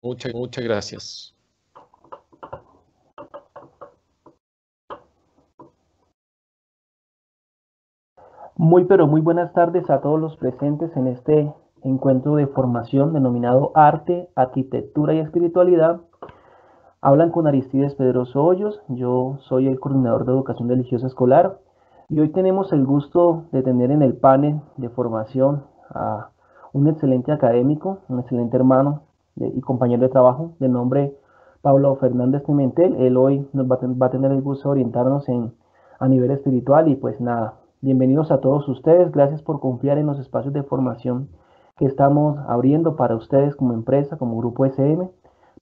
Muchas gracias. Pero muy buenas tardes a todos los presentes en este encuentro de formación denominado Arte, Arquitectura y Espiritualidad. Hablan con Aristides Pedroso Hoyos, yo soy el coordinador de educación religiosa escolar y hoy tenemos el gusto de tener en el panel de formación a un excelente académico, un excelente hermano y compañero de trabajo de nombre Pablo Fernández Pimentel. Él hoy nos va a tener el gusto de orientarnos a nivel espiritual y pues nada, bienvenidos a todos ustedes, gracias por confiar en los espacios de formación que estamos abriendo para ustedes como empresa, como Grupo SM.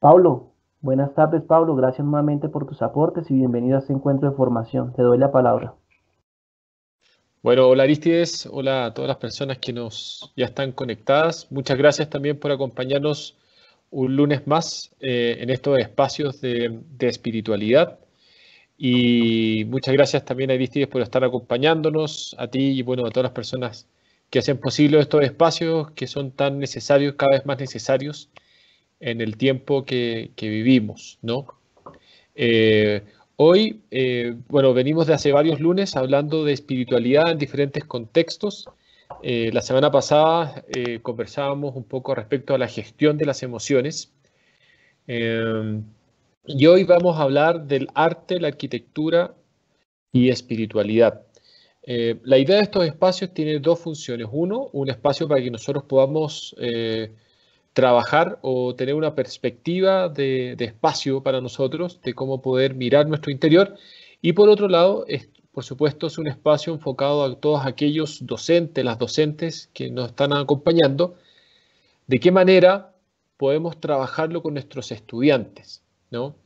Pablo, buenas tardes, Pablo. Gracias nuevamente por tus aportes y bienvenido a este encuentro de formación. Te doy la palabra. Bueno, hola Aristides, hola a todas las personas que ya están conectadas. Muchas gracias también por acompañarnos un lunes más en estos espacios de espiritualidad. Y muchas gracias también a Aristides por estar acompañándonos, a ti y bueno, a todas las personas que hacen posible estos espacios que son tan necesarios, cada vez más necesarios en el tiempo que vivimos, ¿no? Hoy, bueno, venimos de hace varios lunes hablando de espiritualidad en diferentes contextos. La semana pasada conversábamos un poco respecto a la gestión de las emociones. Y hoy vamos a hablar del arte, la arquitectura y espiritualidad. La idea de estos espacios tiene dos funciones. Uno, un espacio para que nosotros podamos trabajar o tener una perspectiva de espacio para nosotros, de cómo poder mirar nuestro interior. Y por otro lado, por supuesto, es un espacio enfocado a todos aquellos docentes, las docentes que nos están acompañando, de qué manera podemos trabajarlo con nuestros estudiantes, ¿no?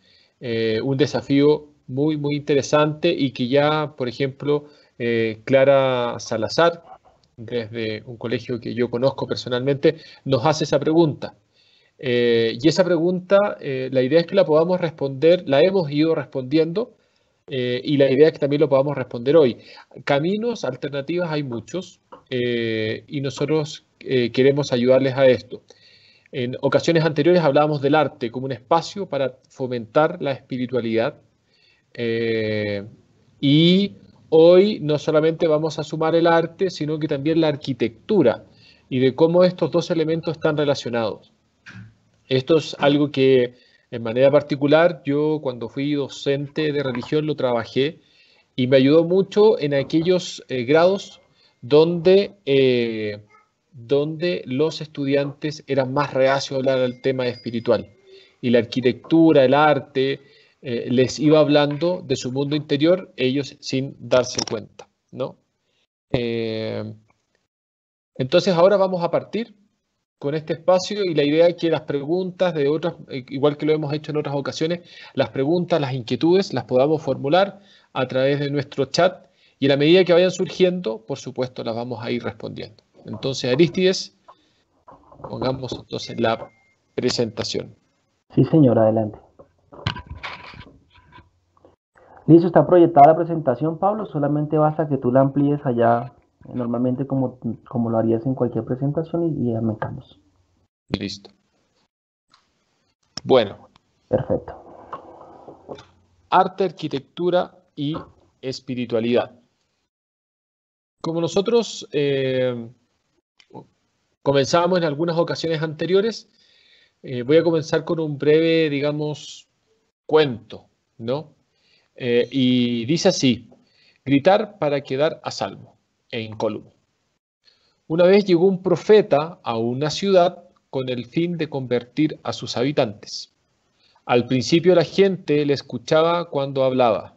Un desafío muy interesante y que ya, por ejemplo, Clara Salazar, desde un colegio que yo conozco personalmente, nos hace esa pregunta. Y esa pregunta, la idea es que la podamos responder, la hemos ido respondiendo, y la idea es que también lo podamos responder hoy. Caminos, alternativas hay muchos, y nosotros queremos ayudarles a esto. En ocasiones anteriores hablábamos del arte como un espacio para fomentar la espiritualidad, y hoy no solamente vamos a sumar el arte, sino que también la arquitectura y de cómo estos dos elementos están relacionados. Esto es algo que en manera particular yo cuando fui docente de religión lo trabajé y me ayudó mucho en aquellos grados donde los estudiantes eran más reacios a hablar del tema espiritual. Y la arquitectura, el arte, les iba hablando de su mundo interior, ellos sin darse cuenta, ¿no? Eh, entonces ahora vamos a partir con este espacio y la idea es que las preguntas de otras, igual que lo hemos hecho en otras ocasiones, las preguntas, las inquietudes las podamos formular a través de nuestro chat y a la medida que vayan surgiendo, por supuesto, las vamos a ir respondiendo. Entonces, Aristides, pongamos entonces la presentación. Sí, señor, adelante. Listo, está proyectada la presentación, Pablo. Solamente basta que tú la amplíes allá, normalmente como lo harías en cualquier presentación y arrancamos. Listo. Bueno. Perfecto. Arte, arquitectura y espiritualidad. Como nosotros comenzábamos en algunas ocasiones anteriores, voy a comenzar con un breve, digamos, cuento, ¿no? Y dice así: gritar para quedar a salvo, e incólume. Una vez llegó un profeta a una ciudad con el fin de convertir a sus habitantes. Al principio la gente le escuchaba cuando hablaba,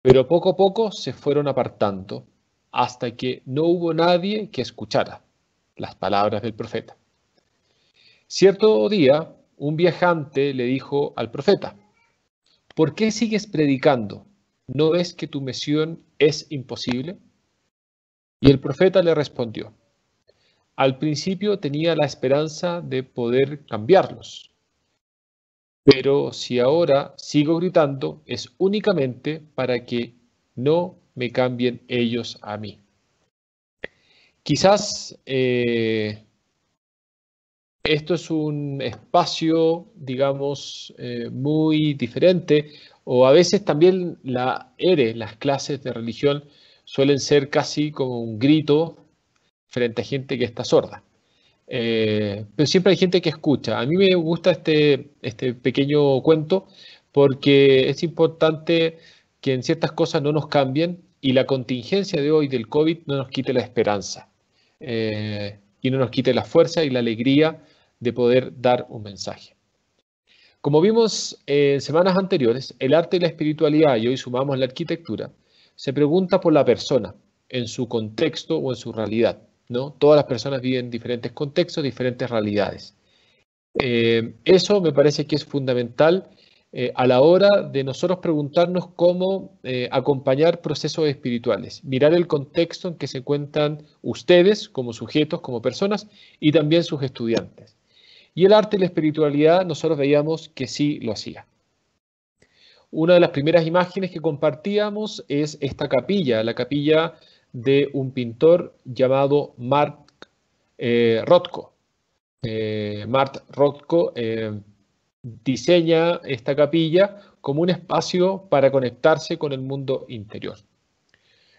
pero poco a poco se fueron apartando hasta que no hubo nadie que escuchara las palabras del profeta. Cierto día, un viajante le dijo al profeta: ¿por qué sigues predicando? ¿No ves que tu misión es imposible? Y el profeta le respondió: al principio tenía la esperanza de poder cambiarlos, pero si ahora sigo gritando es únicamente para que no me cambien ellos a mí. Quizás esto es un espacio, digamos, muy diferente, o a veces también las clases de religión suelen ser casi como un grito frente a gente que está sorda. Pero siempre hay gente que escucha. A mí me gusta este pequeño cuento porque es importante que en ciertas cosas no nos cambien y la contingencia de hoy del COVID no nos quite la esperanza y no nos quite la fuerza y la alegría de poder dar un mensaje. Como vimos en semanas anteriores, el arte y la espiritualidad, y hoy sumamos la arquitectura, se pregunta por la persona en su contexto o en su realidad, ¿no? Todas las personas viven diferentes contextos, diferentes realidades. Eso me parece que es fundamental a la hora de nosotros preguntarnos cómo acompañar procesos espirituales, mirar el contexto en que se encuentran ustedes como sujetos, como personas, y también sus estudiantes. Y el arte y la espiritualidad nosotros veíamos que sí lo hacía. Una de las primeras imágenes que compartíamos es esta capilla, la capilla de un pintor llamado Mark Rothko. Mark Rothko diseña esta capilla como un espacio para conectarse con el mundo interior.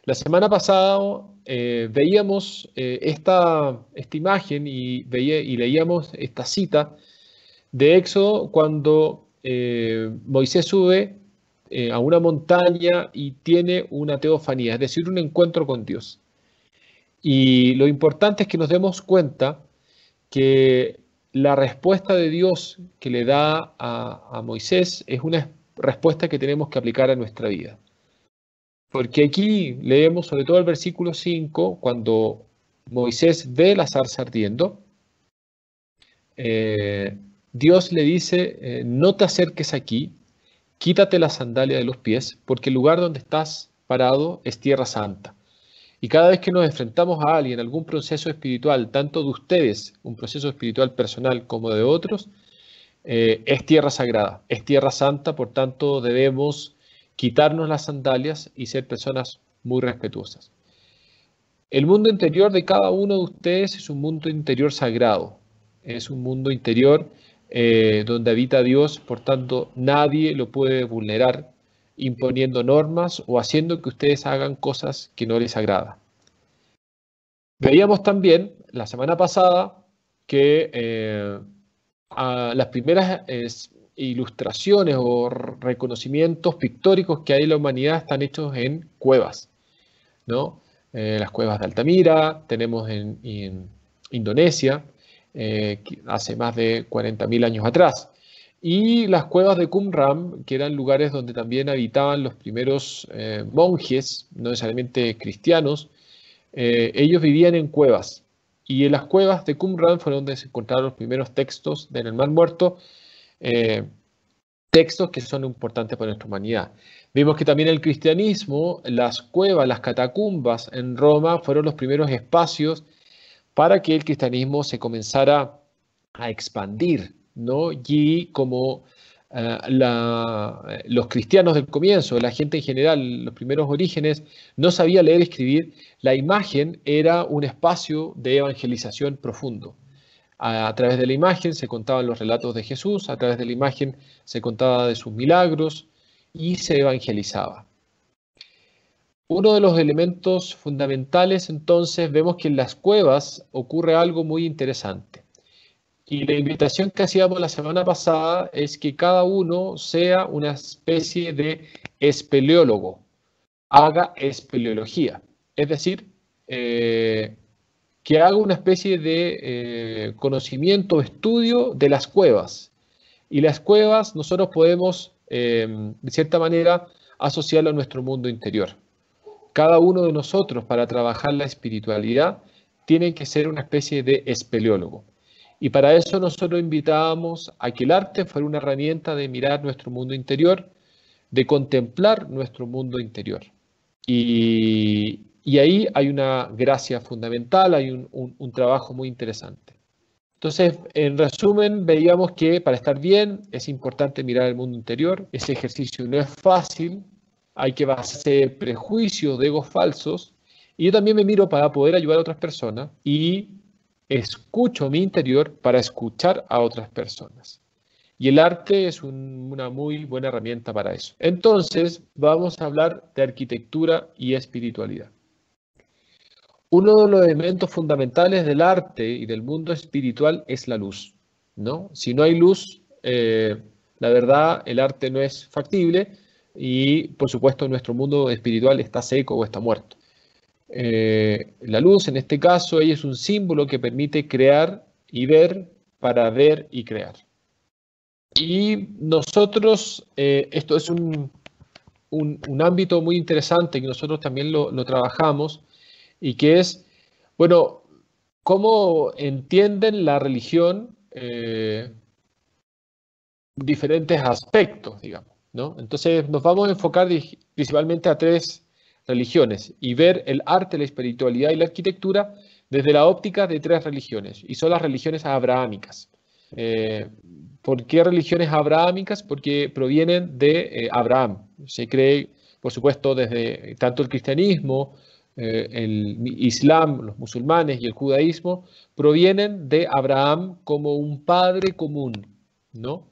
La semana pasada veíamos esta imagen y leíamos esta cita de Éxodo cuando Moisés sube a una montaña y tiene una teofanía, es decir, un encuentro con Dios. Y lo importante es que nos demos cuenta que la respuesta de Dios que le da a Moisés es una respuesta que tenemos que aplicar a nuestra vida. Porque aquí leemos sobre todo el versículo 5, cuando Moisés ve la zarza ardiendo, Dios le dice, no te acerques aquí, quítate la sandalia de los pies, porque el lugar donde estás parado es tierra santa. Y cada vez que nos enfrentamos a alguien, algún proceso espiritual, tanto de ustedes, un proceso espiritual personal como de otros, es tierra sagrada, es tierra santa, por tanto debemos quitarnos las sandalias y ser personas muy respetuosas. El mundo interior de cada uno de ustedes es un mundo interior sagrado, es un mundo interior donde habita Dios, por tanto nadie lo puede vulnerar imponiendo normas o haciendo que ustedes hagan cosas que no les agrada. Veíamos también la semana pasada que las primeras ilustraciones o reconocimientos pictóricos que hay en la humanidad están hechos en cuevas, ¿no? Las cuevas de Altamira, tenemos en Indonesia, hace más de 40.000 años atrás. Y las cuevas de Qumran, que eran lugares donde también habitaban los primeros monjes, no necesariamente cristianos, ellos vivían en cuevas. Y en las cuevas de Qumran fueron donde se encontraron los primeros textos del Mar Muerto, textos que son importantes para nuestra humanidad. Vimos que también el cristianismo, las cuevas, las catacumbas en Roma fueron los primeros espacios para que el cristianismo se comenzara a expandir, ¿no? Y como los cristianos del comienzo, la gente en general, los primeros orígenes, no sabía leer y escribir, la imagen era un espacio de evangelización profundo. A través de la imagen se contaban los relatos de Jesús, a través de la imagen se contaba de sus milagros y se evangelizaba. Uno de los elementos fundamentales, entonces, vemos que en las cuevas ocurre algo muy interesante. Y la invitación que hacíamos la semana pasada es que cada uno sea una especie de espeleólogo, haga espeleología. Es decir, que haga una especie de conocimiento, estudio de las cuevas. Y las cuevas nosotros podemos, de cierta manera, asociarlo a nuestro mundo interior. Cada uno de nosotros, para trabajar la espiritualidad, tiene que ser una especie de espeleólogo. Y para eso nosotros invitábamos a que el arte fuera una herramienta de mirar nuestro mundo interior, de contemplar nuestro mundo interior. Y ahí hay una gracia fundamental, hay un trabajo muy interesante. Entonces, en resumen, veíamos que para estar bien es importante mirar el mundo interior. Ese ejercicio no es fácil, hay que basarse prejuicios de egos falsos. Y yo también me miro para poder ayudar a otras personas y escucho mi interior para escuchar a otras personas. Y el arte es una muy buena herramienta para eso. Entonces, vamos a hablar de arquitectura y espiritualidad. Uno de los elementos fundamentales del arte y del mundo espiritual es la luz, ¿no? Si no hay luz, la verdad, el arte no es factible y, por supuesto, nuestro mundo espiritual está seco o está muerto. La luz, en este caso, ella es un símbolo que permite crear y ver para ver y crear. Y nosotros, esto es un ámbito muy interesante que nosotros también lo trabajamos y que es, bueno, cómo entienden la religión diferentes aspectos, digamos, ¿no? Entonces nos vamos a enfocar principalmente a tres religiones y ver el arte, la espiritualidad y la arquitectura desde la óptica de tres religiones, y son las religiones abrahámicas. ¿Por qué religiones abrahámicas? Porque provienen de Abraham. Se cree, por supuesto, desde tanto el cristianismo, el islam, los musulmanes y el judaísmo, provienen de Abraham como un padre común, ¿no?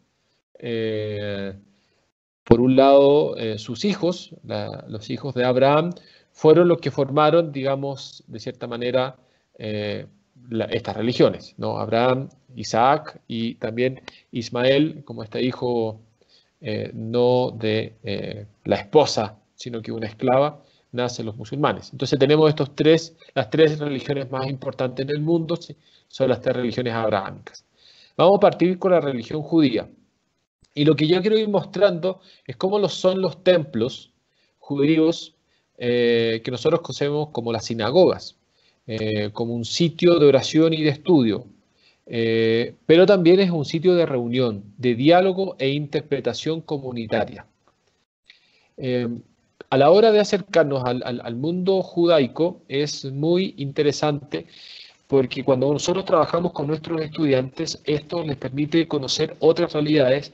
Eh, por un lado, sus hijos, los hijos de Abraham, fueron los que formaron, digamos, de cierta manera, estas religiones, ¿no? Abraham, Isaac y también Ismael, como este hijo no de la esposa, sino que una esclava, nacen los musulmanes. Entonces tenemos las tres religiones más importantes en el mundo, ¿sí? Son las tres religiones abrahámicas. Vamos a partir con la religión judía. Y lo que yo quiero ir mostrando es cómo son los templos judíos que nosotros conocemos como las sinagogas, como un sitio de oración y de estudio, pero también es un sitio de reunión, de diálogo e interpretación comunitaria. A la hora de acercarnos al mundo judaico es muy interesante porque cuando nosotros trabajamos con nuestros estudiantes, esto les permite conocer otras realidades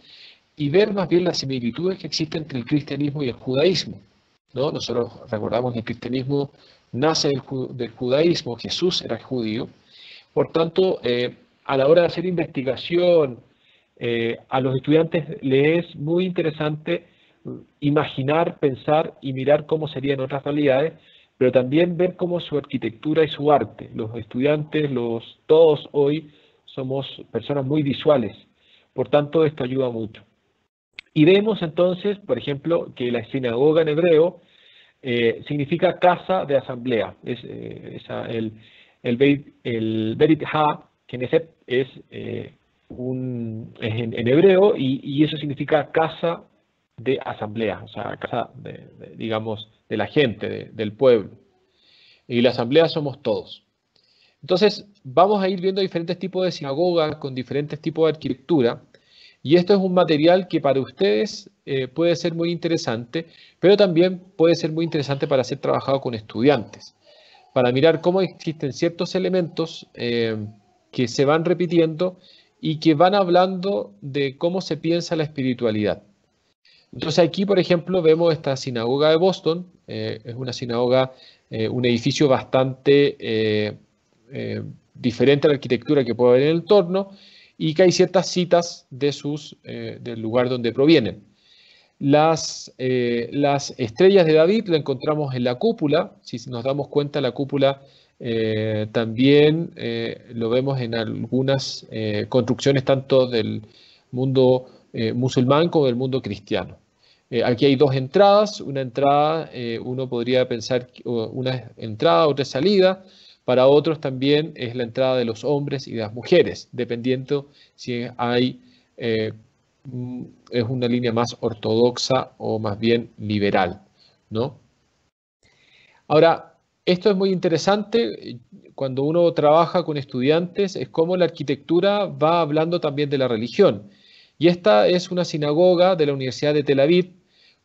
y ver más bien las similitudes que existen entre el cristianismo y el judaísmo, ¿no? Nosotros recordamos que el cristianismo nace del judaísmo, Jesús era judío, por tanto, a la hora de hacer investigación, a los estudiantes les es muy interesante imaginar, pensar y mirar cómo serían otras realidades, pero también ver cómo su arquitectura y su arte. Los estudiantes, todos hoy somos personas muy visuales, por tanto esto ayuda mucho. Y vemos entonces, por ejemplo, que la sinagoga en hebreo significa casa de asamblea. El Beit Ha-Knesset es en hebreo y eso significa casa de asamblea, o sea, casa digamos, de la gente, del pueblo. Y la asamblea somos todos. Entonces, vamos a ir viendo diferentes tipos de sinagogas con diferentes tipos de arquitectura. Y esto es un material que para ustedes puede ser muy interesante, pero también puede ser muy interesante para ser trabajado con estudiantes, para mirar cómo existen ciertos elementos que se van repitiendo y que van hablando de cómo se piensa la espiritualidad. Entonces aquí, por ejemplo, vemos esta sinagoga de Boston, es una sinagoga, un edificio bastante diferente a la arquitectura que puede haber en el entorno, y que hay ciertas citas del lugar donde provienen. Las estrellas de David la encontramos en la cúpula. Si nos damos cuenta, la cúpula también lo vemos en algunas construcciones tanto del mundo musulmán como del mundo cristiano. Aquí hay dos entradas. Una entrada, uno podría pensar una entrada, otra salida. Para otros también es la entrada de los hombres y de las mujeres, dependiendo si es una línea más ortodoxa o más bien liberal, ¿no? Ahora, esto es muy interesante cuando uno trabaja con estudiantes, es cómo la arquitectura va hablando también de la religión. Y esta es una sinagoga de la Universidad de Tel Aviv,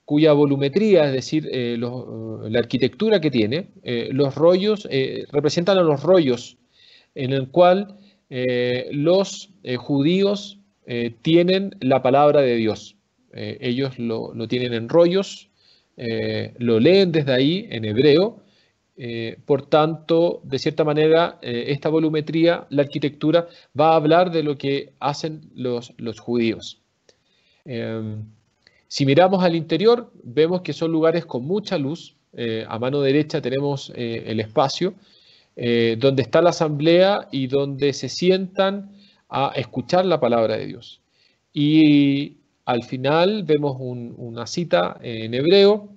cuya volumetría, es decir, la arquitectura que tiene, los rollos, representan a los rollos en el cual los judíos tienen la palabra de Dios. Ellos lo tienen en rollos, lo leen desde ahí en hebreo Por tanto, de cierta manera, esta volumetría, la arquitectura, va a hablar de lo que hacen los judíos. Si miramos al interior, vemos que son lugares con mucha luz. A mano derecha tenemos el espacio donde está la asamblea y donde se sientan a escuchar la palabra de Dios. Y al final vemos una cita en hebreo,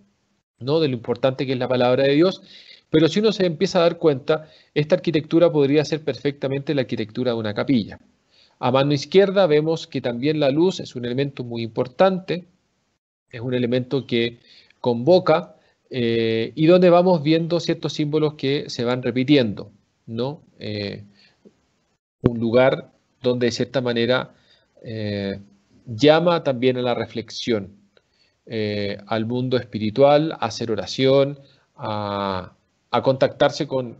¿no?, de lo importante que es la palabra de Dios. Pero si uno se empieza a dar cuenta, esta arquitectura podría ser perfectamente la arquitectura de una capilla. A mano izquierda vemos que también la luz es un elemento muy importante, es un elemento que convoca y donde vamos viendo ciertos símbolos que se van repitiendo, ¿no? Un lugar donde de cierta manera llama también a la reflexión, al mundo espiritual, a hacer oración, a contactarse con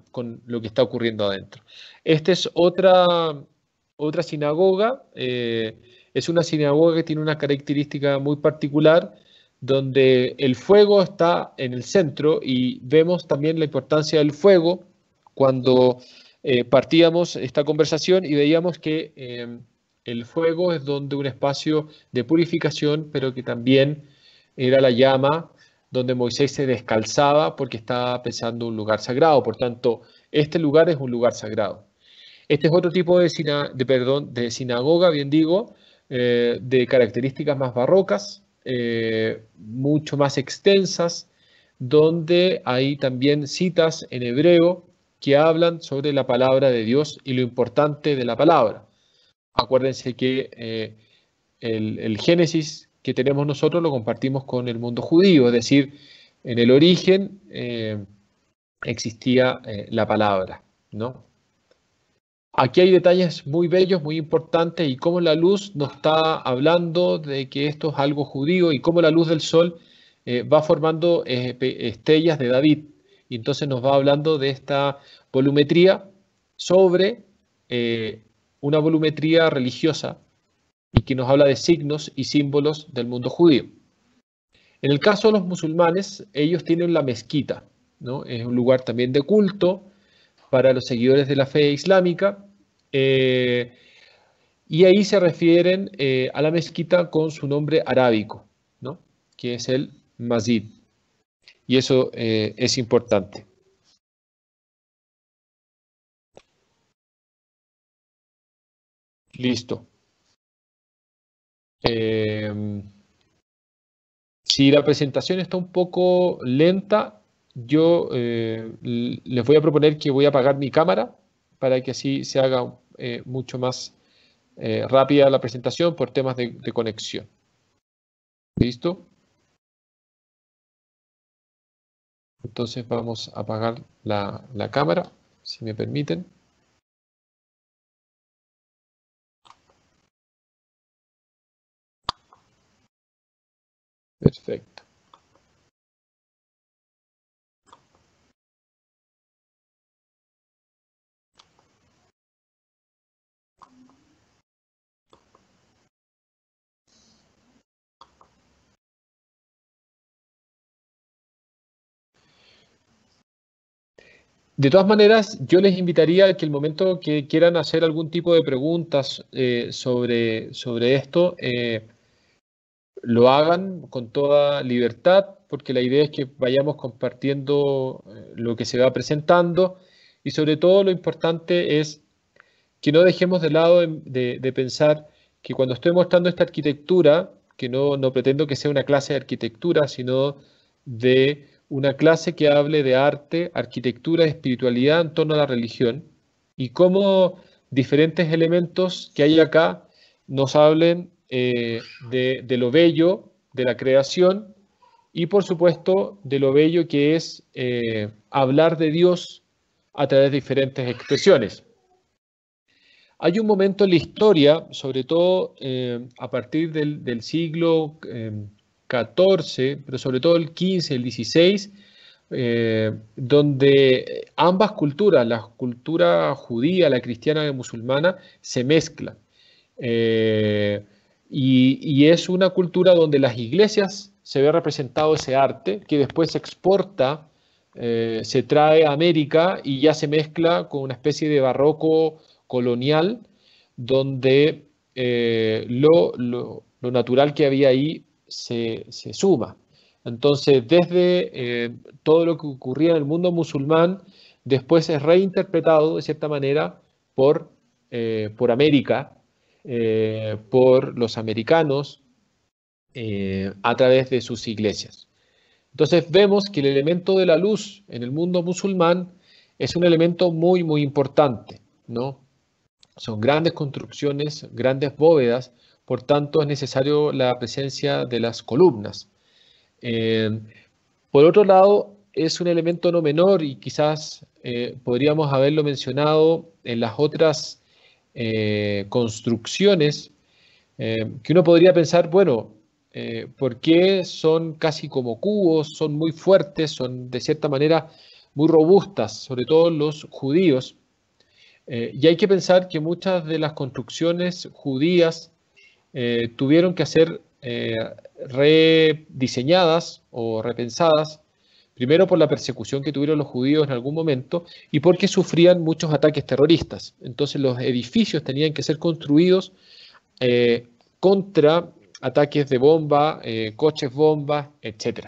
lo que está ocurriendo adentro. Esta es otra sinagoga, es una sinagoga que tiene una característica muy particular, donde el fuego está en el centro y vemos también la importancia del fuego cuando partíamos esta conversación y veíamos que el fuego es donde un espacio de purificación, pero que también era la llama donde Moisés se descalzaba porque estaba pensando un lugar sagrado. Por tanto, este lugar es un lugar sagrado. Este es otro tipo de sinagoga, bien digo, de características más barrocas, mucho más extensas, donde hay también citas en hebreo que hablan sobre la palabra de Dios y lo importante de la palabra. Acuérdense que el Génesis que tenemos nosotros lo compartimos con el mundo judío, es decir, en el origen existía la palabra, ¿no? Aquí hay detalles muy bellos, muy importantes, y cómo la luz nos está hablando de que esto es algo judío y cómo la luz del sol va formando estrellas de David. Y entonces nos va hablando de esta volumetría sobre una volumetría religiosa y que nos habla de signos y símbolos del mundo judío. En el caso de los musulmanes, ellos tienen la mezquita, ¿no? Es un lugar también de culto para los seguidores de la fe islámica, y ahí se refieren a la mezquita con su nombre arábico, ¿no?, que es el masjid, y eso es importante. Listo. Si la presentación está un poco lenta, yo les voy a proponer que voy a apagar mi cámara para que así se haga mucho más rápida la presentación por temas de conexión. ¿Listo? Entonces vamos a apagar la cámara, si me permiten. Perfecto. De todas maneras, yo les invitaría a que el momento que quieran hacer algún tipo de preguntas sobre esto, lo hagan con toda libertad, porque la idea es que vayamos compartiendo lo que se va presentando, y sobre todo lo importante es que no dejemos de lado de pensar que cuando estoy mostrando esta arquitectura, que no pretendo que sea una clase de arquitectura, sino de una clase que hable de arte, arquitectura y espiritualidad en torno a la religión, y cómo diferentes elementos que hay acá nos hablen de lo bello de la creación y por supuesto de lo bello que es hablar de Dios a través de diferentes expresiones. Hay un momento en la historia, sobre todo a partir del siglo XIV, pero sobre todo el XV, el XVI, donde ambas culturas, la cultura judía, la cristiana y la musulmana, se mezclan. Y es una cultura donde las iglesias se ve representado ese arte que después se exporta se trae a América y ya se mezcla con una especie de barroco colonial donde lo natural que había ahí se suma. Entonces, desde todo lo que ocurría en el mundo musulmán, después es reinterpretado de cierta manera por América, por los americanos, a través de sus iglesias. Entonces vemos que el elemento de la luz en el mundo musulmán es un elemento muy, muy importante, ¿no? Son grandes construcciones, grandes bóvedas, por tanto es necesario la presencia de las columnas. Por otro lado, es un elemento no menor y quizás podríamos haberlo mencionado en las otras construcciones que uno podría pensar, bueno, ¿por qué son casi como cubos, son muy fuertes, son de cierta manera muy robustas, sobre todo los judíos? Y hay que pensar que muchas de las construcciones judías tuvieron que ser rediseñadas o repensadas, primero por la persecución que tuvieron los judíos en algún momento y porque sufrían muchos ataques terroristas. Entonces los edificios tenían que ser construidos contra ataques de bomba, coches bombas, etc.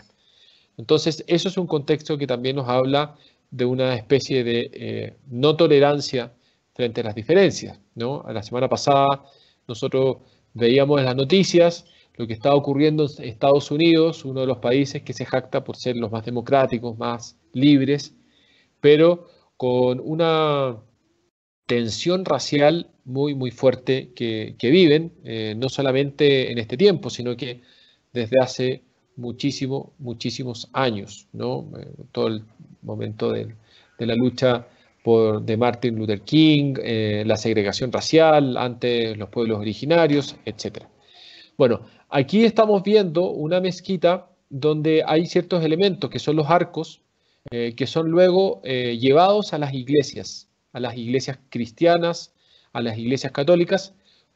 Entonces eso es un contexto que también nos habla de una especie de no tolerancia frente a las diferencias, ¿no? La semana pasada nosotros veíamos en las noticias lo que está ocurriendo en Estados Unidos, uno de los países que se jacta por ser los más democráticos, más libres, pero con una tensión racial muy, muy fuerte que viven, no solamente en este tiempo, sino que desde hace muchísimos años, ¿no? Todo el momento de la lucha de Martin Luther King, la segregación racial ante los pueblos originarios, etc. Bueno, aquí estamos viendo una mezquita donde hay ciertos elementos que son los arcos, que son luego llevados a las iglesias cristianas, a las iglesias católicas,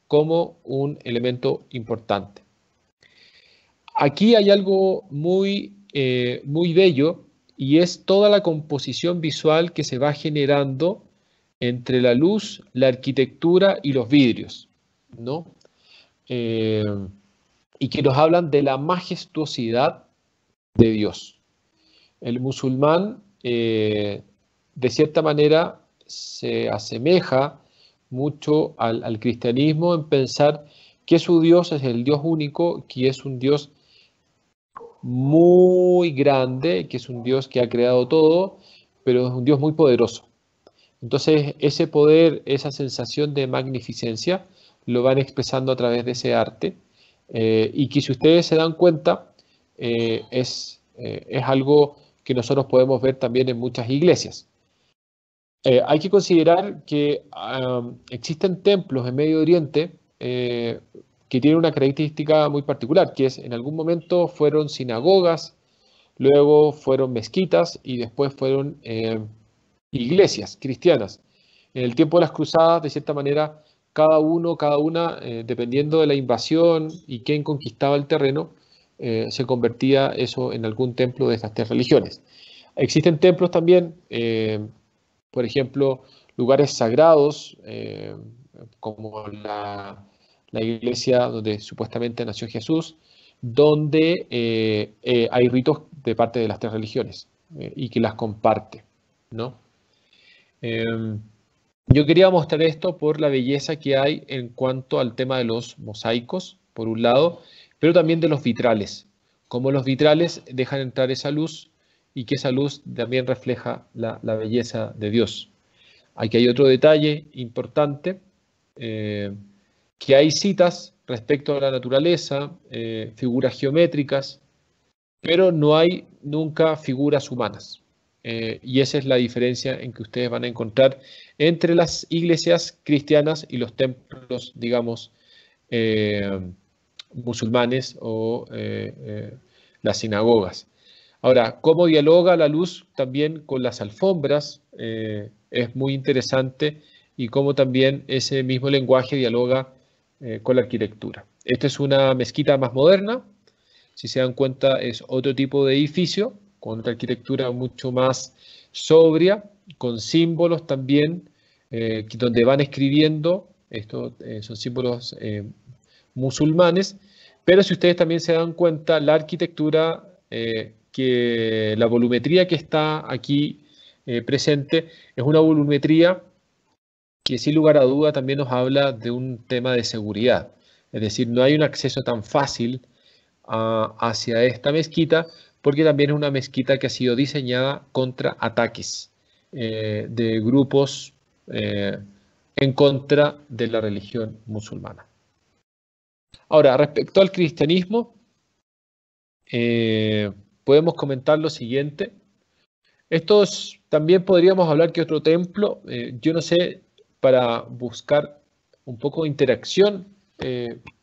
como un elemento importante. Aquí hay algo muy bello y es toda la composición visual que se va generando entre la luz, la arquitectura y los vidrios, ¿no? Y que nos hablan de la majestuosidad de Dios. El musulmán, de cierta manera, se asemeja mucho al cristianismo en pensar que su Dios es el Dios único, que es un Dios muy grande, que es un Dios que ha creado todo, pero es un Dios muy poderoso. Entonces, ese poder, esa sensación de magnificencia, lo van expresando a través de ese arte, y que si ustedes se dan cuenta, es algo que nosotros podemos ver también en muchas iglesias. Hay que considerar que existen templos en Medio Oriente que tienen una característica muy particular, que es en algún momento fueron sinagogas, luego fueron mezquitas y después fueron iglesias cristianas. En el tiempo de las cruzadas, de cierta manera, cada una, dependiendo de la invasión y quién conquistaba el terreno, se convertía eso en algún templo de estas tres religiones. Existen templos también, por ejemplo, lugares sagrados, como la iglesia donde supuestamente nació Jesús, donde hay ritos de parte de las tres religiones y que las comparte, ¿no? Yo quería mostrar esto por la belleza que hay en cuanto al tema de los mosaicos, por un lado, pero también de los vitrales, cómo los vitrales dejan entrar esa luz y que esa luz también refleja la belleza de Dios. Aquí hay otro detalle importante, que hay citas respecto a la naturaleza, figuras geométricas, pero no hay nunca figuras humanas. Y esa es la diferencia en que ustedes van a encontrar entre las iglesias cristianas y los templos, digamos, musulmanes o las sinagogas. Ahora, cómo dialoga la luz también con las alfombras es muy interesante, y cómo también ese mismo lenguaje dialoga con la arquitectura. Esta es una mezquita más moderna. Si se dan cuenta, es otro tipo de edificio, con otra arquitectura mucho más sobria, con símbolos también, donde van escribiendo, estos son símbolos musulmanes, pero si ustedes también se dan cuenta, la arquitectura, que la volumetría que está aquí presente es una volumetría que sin lugar a duda también nos habla de un tema de seguridad. Es decir, no hay un acceso tan fácil hacia esta mezquita, porque también es una mezquita que ha sido diseñada contra ataques de grupos en contra de la religión musulmana. Ahora, respecto al cristianismo, podemos comentar lo siguiente. Estos también podríamos hablar que otro templo, yo no sé, para buscar un poco de interacción,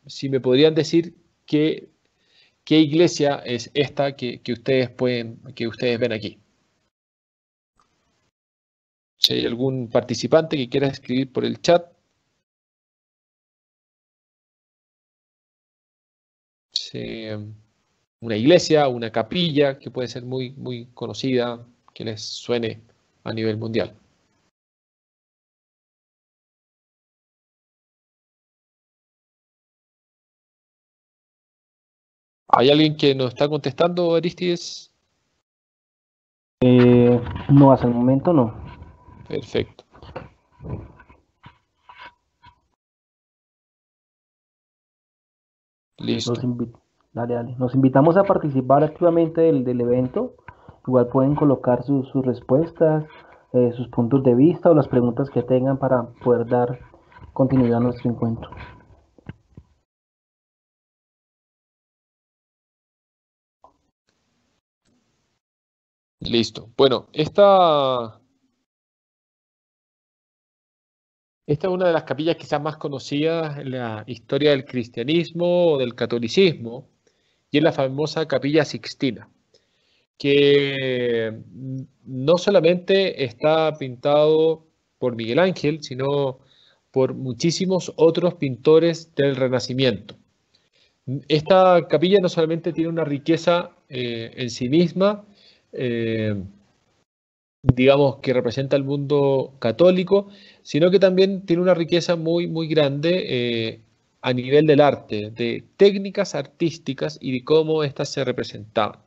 si me podrían decir qué iglesia es esta que ustedes ven aquí. Si hay algún participante que quiera escribir por el chat. Una iglesia, una capilla que puede ser muy, muy conocida, que les suene a nivel mundial. ¿Hay alguien que nos está contestando, Aristides? No, hasta el momento no. Perfecto. Listo. Dale. Nos invitamos a participar activamente del evento. Igual pueden colocar sus respuestas, sus puntos de vista o las preguntas que tengan para poder dar continuidad a nuestro encuentro. Listo. Bueno, esta es una de las capillas quizás más conocidas en la historia del cristianismo o del catolicismo, y es la famosa Capilla Sixtina, que no solamente está pintado por Miguel Ángel, sino por muchísimos otros pintores del Renacimiento. Esta capilla no solamente tiene una riqueza en sí misma, digamos, que representa el mundo católico, sino que también tiene una riqueza muy, muy grande a nivel del arte, de técnicas artísticas y de cómo éstas se representaban.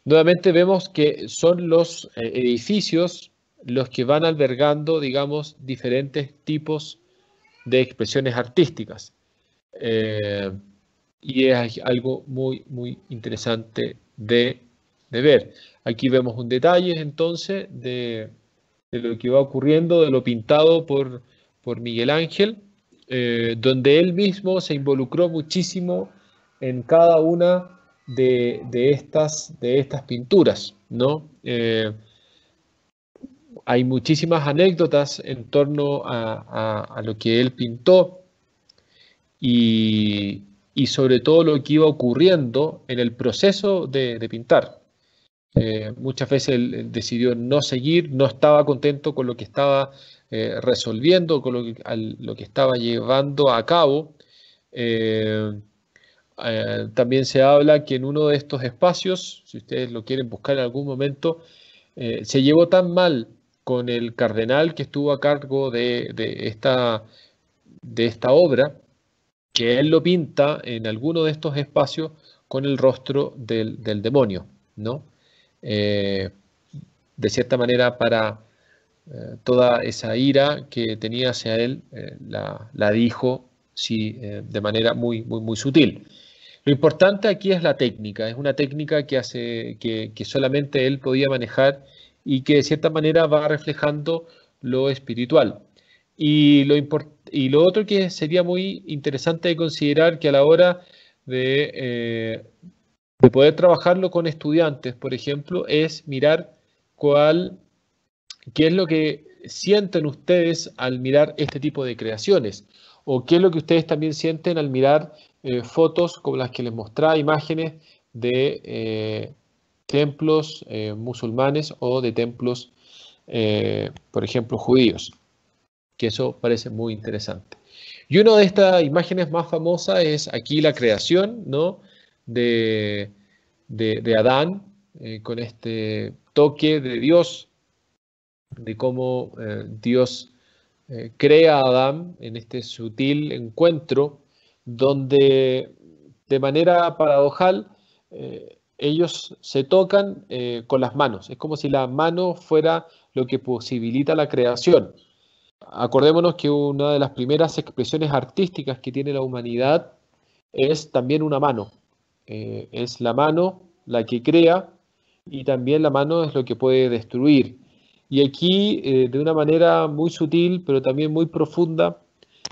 Nuevamente vemos que son los edificios los que van albergando, digamos, diferentes tipos de expresiones artísticas. Y es algo muy, muy interesante de ver. Aquí vemos un detalle entonces de lo que va ocurriendo, de lo pintado por Miguel Ángel, donde él mismo se involucró muchísimo en cada una de estas pinturas, ¿no? Hay muchísimas anécdotas en torno a lo que él pintó y sobre todo lo que iba ocurriendo en el proceso de pintar. Muchas veces él decidió no seguir, no estaba contento con lo que estaba resolviendo, con lo que estaba llevando a cabo. También se habla que en uno de estos espacios, si ustedes lo quieren buscar en algún momento, se llevó tan mal con el cardenal que estuvo a cargo de esta obra, que él lo pinta en alguno de estos espacios con el rostro del demonio, ¿no? De cierta manera, para toda esa ira que tenía hacia él, la dijo, sí, de manera muy, muy, muy sutil. Lo importante aquí es la técnica, es una técnica que solamente él podía manejar y que de cierta manera va reflejando lo espiritual. Y lo otro que sería muy interesante de considerar, que a la hora de poder trabajarlo con estudiantes, por ejemplo, es mirar qué es lo que sienten ustedes al mirar este tipo de creaciones, o qué es lo que ustedes también sienten al mirar fotos como las que les mostraba, imágenes de templos musulmanes o de templos, por ejemplo, judíos, que eso parece muy interesante. Y una de estas imágenes más famosas es aquí la creación, ¿no? de Adán, con este toque de Dios, de cómo Dios crea a Adán en este sutil encuentro, donde de manera paradojal ellos se tocan con las manos. Es como si la mano fuera lo que posibilita la creación. Acordémonos que una de las primeras expresiones artísticas que tiene la humanidad es también una mano. Es la mano la que crea y también la mano es lo que puede destruir. Y aquí, de una manera muy sutil, pero también muy profunda,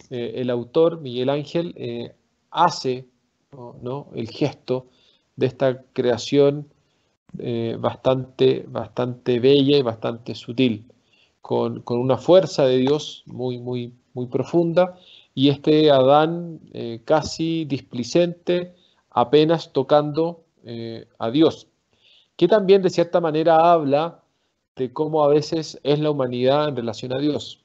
el autor, Miguel Ángel, hace, ¿no?, el gesto de esta creación bastante bella y bastante sutil, con una fuerza de Dios muy profunda, y este Adán casi displicente, apenas tocando a Dios, que también de cierta manera habla de cómo a veces es la humanidad en relación a Dios.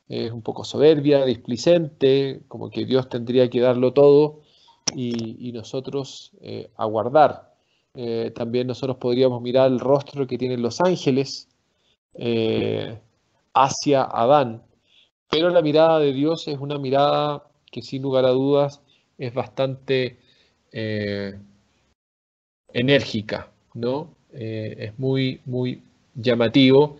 Es un poco soberbia, displicente, como que Dios tendría que darlo todo y nosotros aguardar. También nosotros podríamos mirar el rostro que tienen los ángeles eh, hacia Adán, pero la mirada de Dios es una mirada que sin lugar a dudas es bastante eh, enérgica, ¿no? Es muy llamativo.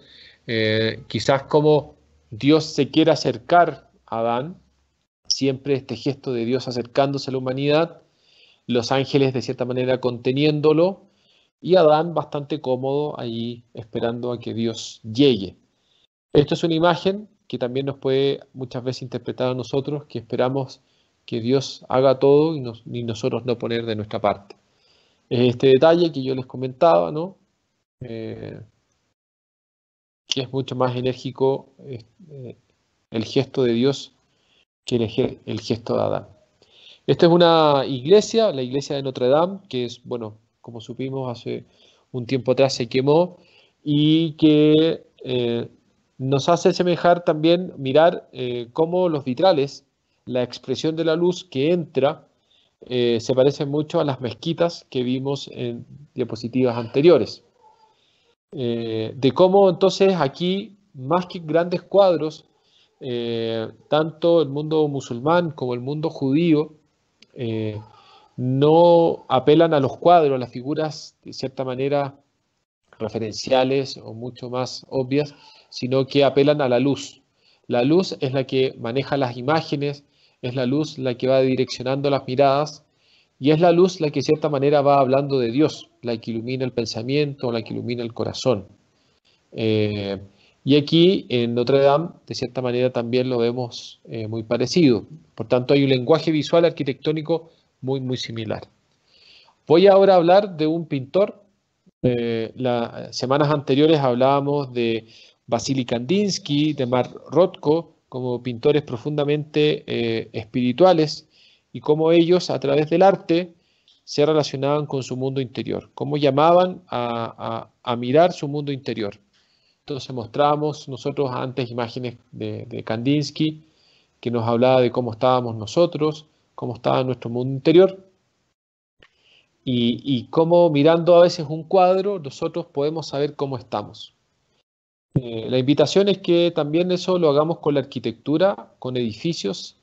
Quizás como Dios se quiere acercar a Adán, siempre este gesto de Dios acercándose a la humanidad, los ángeles de cierta manera conteniéndolo y Adán bastante cómodo allí esperando a que Dios llegue. Esto es una imagen que también nos puede muchas veces interpretar a nosotros, que esperamos que Dios haga todo y nosotros no poner de nuestra parte. Este detalle que yo les comentaba, ¿no? Que es mucho más enérgico el gesto de Dios que el gesto de Adán. Esta es una iglesia, la iglesia de Notre Dame, que es, bueno, como supimos hace un tiempo atrás se quemó y que nos hace semejar también, mirar cómo los vitrales, la expresión de la luz que entra, se parece mucho a las mezquitas que vimos en diapositivas anteriores. De cómo entonces aquí, más que grandes cuadros, tanto el mundo musulmán como el mundo judío no apelan a los cuadros, a las figuras de cierta manera referenciales o mucho más obvias, sino que apelan a la luz. La luz es la que maneja las imágenes, es la luz la que va direccionando las miradas y es la luz la que de cierta manera va hablando de Dios, la que ilumina el pensamiento, la que ilumina el corazón. Y aquí en Notre Dame, de cierta manera, también lo vemos muy parecido. Por tanto, hay un lenguaje visual arquitectónico muy similar. Voy ahora a hablar de un pintor. Las semanas anteriores hablábamos de Vasily Kandinsky, de Mark Rothko, como pintores profundamente espirituales y cómo ellos, a través del arte, se relacionaban con su mundo interior, cómo llamaban a mirar su mundo interior. Entonces mostramos nosotros antes imágenes de Kandinsky que nos hablaba de cómo estábamos nosotros, cómo estaba nuestro mundo interior y cómo mirando a veces un cuadro nosotros podemos saber cómo estamos. La invitación es que también eso lo hagamos con la arquitectura, con edificios,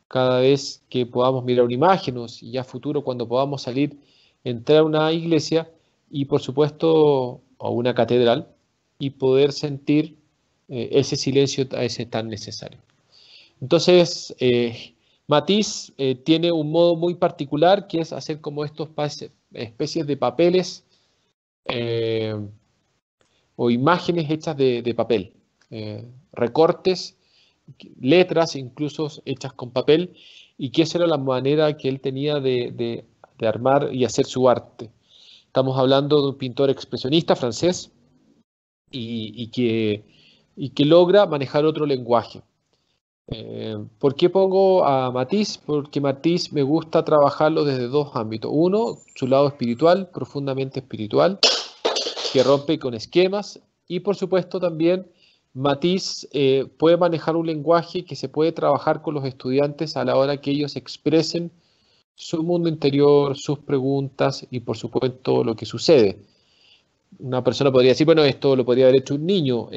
cada vez que podamos mirar una imagen y ya futuro cuando podamos salir, entrar a una iglesia y por supuesto a una catedral y poder sentir ese silencio a ese tan necesario. Entonces, Matisse tiene un modo muy particular que es hacer como estos especies de papeles o imágenes hechas de papel, recortes, letras incluso hechas con papel, y que esa era la manera que él tenía de armar y hacer su arte. Estamos hablando de un pintor expresionista francés y que logra manejar otro lenguaje. ¿Por qué pongo a Matisse? Porque Matisse me gusta trabajarlo desde dos ámbitos. Uno, su lado espiritual, profundamente espiritual, que rompe con esquemas, y por supuesto también Matisse puede manejar un lenguaje que se puede trabajar con los estudiantes a la hora que ellos expresen su mundo interior, sus preguntas y por supuesto lo que sucede. una persona podría decir, bueno, esto lo podría haber hecho un niño.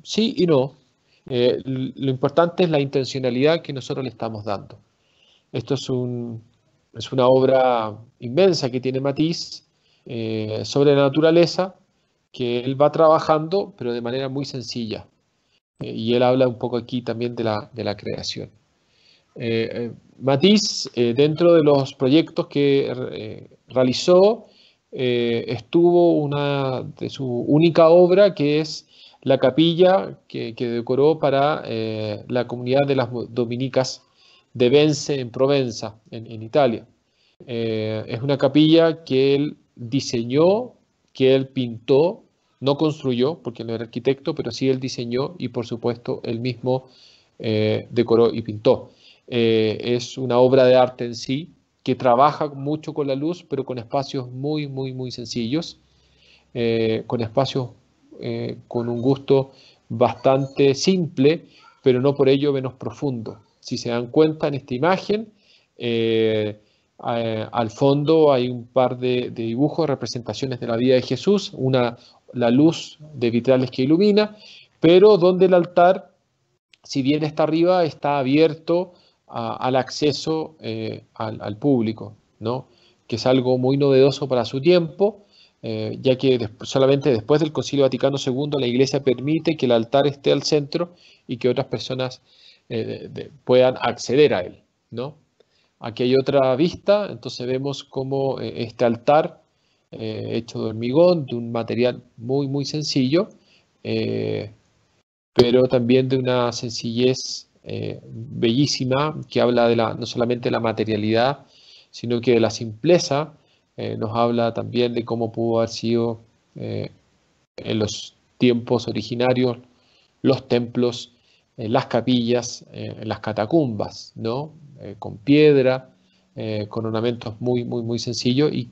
Sí y no. Lo importante es la intencionalidad que nosotros le estamos dando. Esto es una obra inmensa que tiene Matisse sobre la naturaleza, que él va trabajando, pero de manera muy sencilla. Y él habla un poco aquí también de la creación. Matisse, dentro de los proyectos que realizó, estuvo una de su única obra, que es la capilla que decoró para la comunidad de las dominicas de Vence en Provenza, en Italia. Es una capilla que él diseñó, que él pintó, no construyó, porque no era arquitecto, pero sí él diseñó y por supuesto él mismo decoró y pintó. Es una obra de arte en sí que trabaja mucho con la luz, pero con espacios muy, muy, muy sencillos, con espacios con un gusto bastante simple, pero no por ello menos profundo. Si se dan cuenta en esta imagen, al fondo hay un par de dibujos, representaciones de la vida de Jesús, la luz de vitrales que ilumina, pero donde el altar, si bien está arriba, está abierto al acceso al público, ¿no? Que es algo muy novedoso para su tiempo, ya que solamente después del Concilio Vaticano II la Iglesia permite que el altar esté al centro y que otras personas puedan acceder a él, ¿no? Aquí hay otra vista, entonces vemos cómo este altar hecho de hormigón, de un material muy, muy sencillo, eh, pero también de una sencillez bellísima que habla de no solamente de la materialidad, sino que de la simpleza. Nos habla también de cómo pudo haber sido en los tiempos originarios los templos, las capillas, las catacumbas, ¿no? Con piedra, con ornamentos muy, muy, muy sencillos y,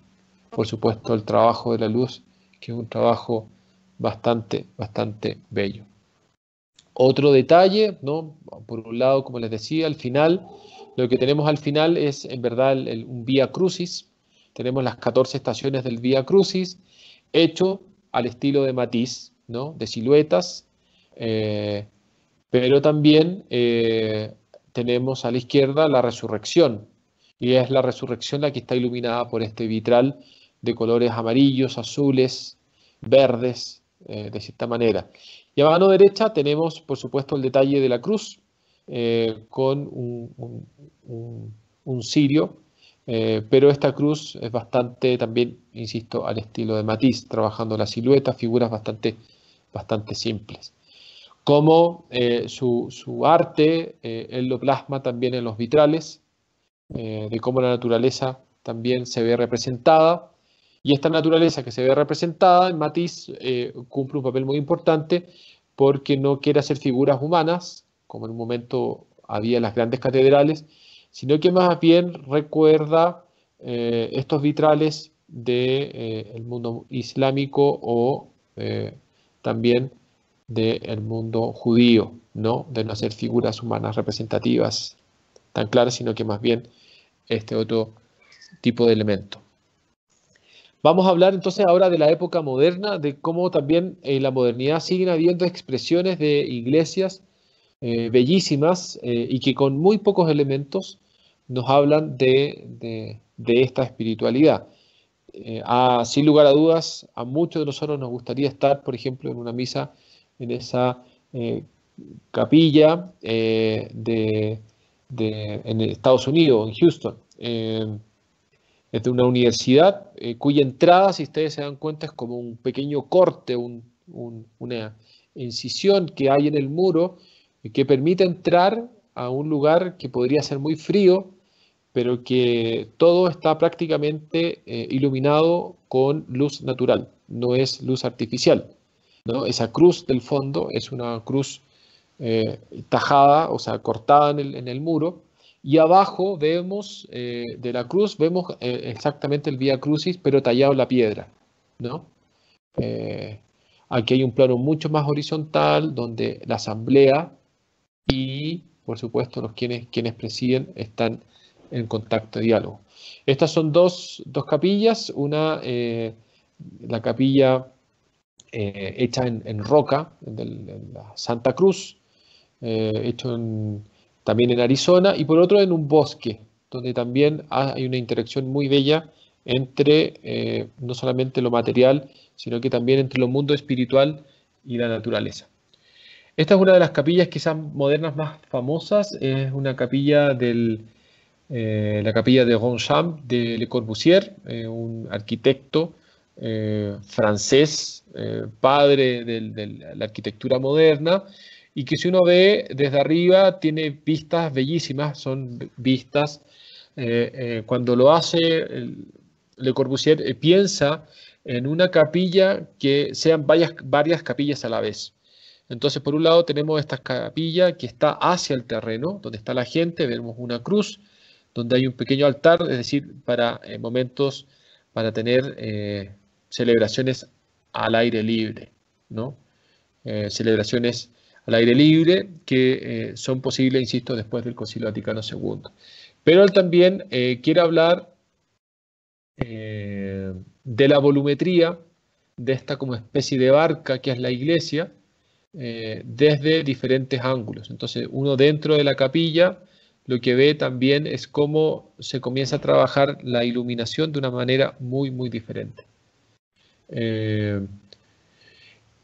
por supuesto, el trabajo de la luz, que es un trabajo bastante, bastante bello. Otro detalle, ¿no? Por un lado, como les decía, al final, lo que tenemos al final es en verdad un Vía Crucis. Tenemos las 14 estaciones del Vía Crucis, hecho al estilo de Matisse, ¿no? De siluetas, eh, pero también tenemos a la izquierda la resurrección, y es la resurrección la que está iluminada por este vitral de colores amarillos, azules, verdes, de cierta manera. Y a mano derecha tenemos, por supuesto, el detalle de la cruz con un cirio, pero esta cruz es bastante también, insisto, al estilo de Matisse, trabajando la silueta, figuras bastante, bastante simples. Como su arte, él lo plasma también en los vitrales, de cómo la naturaleza también se ve representada. Y esta naturaleza que se ve representada en Matisse cumple un papel muy importante porque no quiere hacer figuras humanas, como en un momento había en las grandes catedrales, sino que más bien recuerda estos vitrales del mundo islámico o también del mundo judío, ¿no? De no hacer figuras humanas representativas tan claras, sino que más bien este otro tipo de elemento. Vamos a hablar entonces ahora de la época moderna, de cómo también en la modernidad siguen habiendo expresiones de iglesias bellísimas y que con muy pocos elementos nos hablan de esta espiritualidad. Sin lugar a dudas, a muchos de nosotros nos gustaría estar, por ejemplo, en una misa en esa capilla en Estados Unidos, en Houston. Es de una universidad cuya entrada, si ustedes se dan cuenta, es como un pequeño corte, una incisión que hay en el muro que permite entrar a un lugar que podría ser muy frío, pero que todo está prácticamente iluminado con luz natural, no es luz artificial, ¿no? Esa cruz del fondo es una cruz tajada, o sea, cortada en el muro, y abajo vemos, de la cruz, vemos exactamente el Vía Crucis, pero tallado en la piedra, ¿no? Eh, Aquí hay un plano mucho más horizontal, donde la asamblea y, por supuesto, quienes presiden están en contacto de diálogo. Estas son dos capillas, una, la capilla hecha en roca, en la Santa Cruz, hecho también en Arizona, y por otro en un bosque, donde también hay una interacción muy bella entre no solamente lo material, sino que también entre lo mundo espiritual y la naturaleza. Esta es una de las capillas quizás modernas más famosas, es una capilla la capilla de Ronchamp de Le Corbusier, un arquitecto francés, padre de la arquitectura moderna, y que si uno ve desde arriba tiene vistas bellísimas, son vistas, cuando lo hace Le Corbusier, piensa en una capilla que sean varias capillas a la vez. Entonces, por un lado tenemos esta capilla que está hacia el terreno, donde está la gente, vemos una cruz, donde hay un pequeño altar, es decir, para momentos, para tener celebraciones al aire libre, ¿no? Celebraciones al aire libre que son posibles, insisto, después del Concilio Vaticano II. Pero él también quiere hablar de la volumetría de esta como especie de barca que es la iglesia, desde diferentes ángulos. Entonces, uno dentro de la capilla lo que ve también es cómo se comienza a trabajar la iluminación de una manera muy, muy diferente.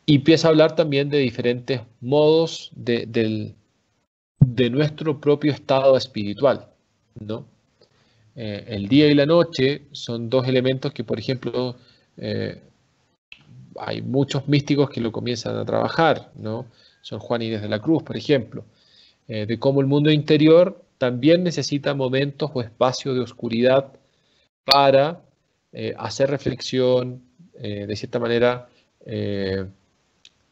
Y empieza a hablar también de diferentes modos de nuestro propio estado espiritual, ¿no? El día y la noche son dos elementos que, por ejemplo, hay muchos místicos que lo comienzan a trabajar, ¿no? Son Juan Inés de la Cruz, por ejemplo, de cómo el mundo interior también necesita momentos o espacios de oscuridad para hacer reflexión. De cierta manera,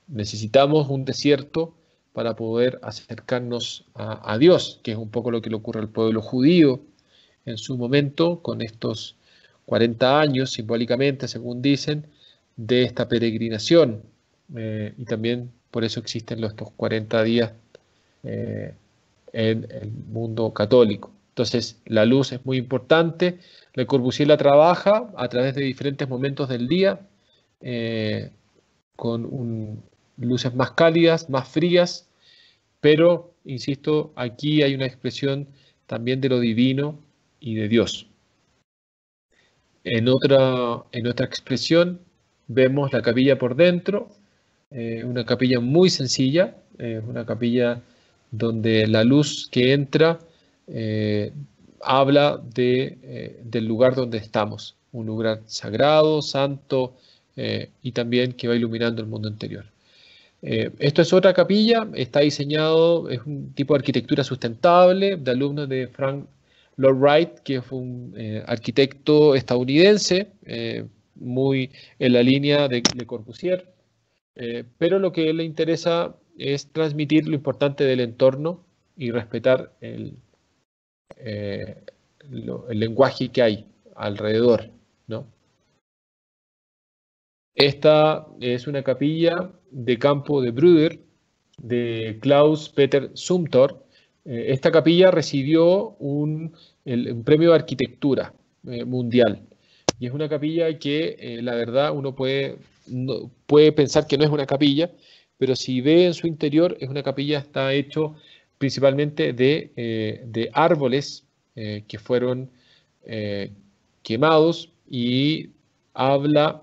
necesitamos un desierto para poder acercarnos a Dios, que es un poco lo que le ocurre al pueblo judío en su momento, con estos 40 años, simbólicamente, según dicen, de esta peregrinación. Y también por eso existen estos 40 días en el mundo católico. Entonces, la luz es muy importante. Le Corbusier la trabaja a través de diferentes momentos del día, con luces más cálidas, más frías, pero, insisto, aquí hay una expresión también de lo divino y de Dios. En otra expresión vemos la capilla por dentro, una capilla muy sencilla, una capilla donde la luz que entra habla del lugar donde estamos, un lugar sagrado, santo, y también que va iluminando el mundo interior. Esto es otra capilla, está diseñado, es un tipo de arquitectura sustentable, de alumnos de Frank Lloyd Wright, que fue un arquitecto estadounidense, muy en la línea de Le Corbusier, pero lo que a él le interesa es transmitir lo importante del entorno y respetar el lenguaje que hay alrededor, ¿no? Esta es una capilla de campo de Brüder, de Klaus Peter Zumthor. Esta capilla recibió un premio de arquitectura mundial. Y es una capilla que, la verdad, uno puede pensar que no es una capilla, pero si ve en su interior, es una capilla, está hecho principalmente de árboles que fueron quemados, y habla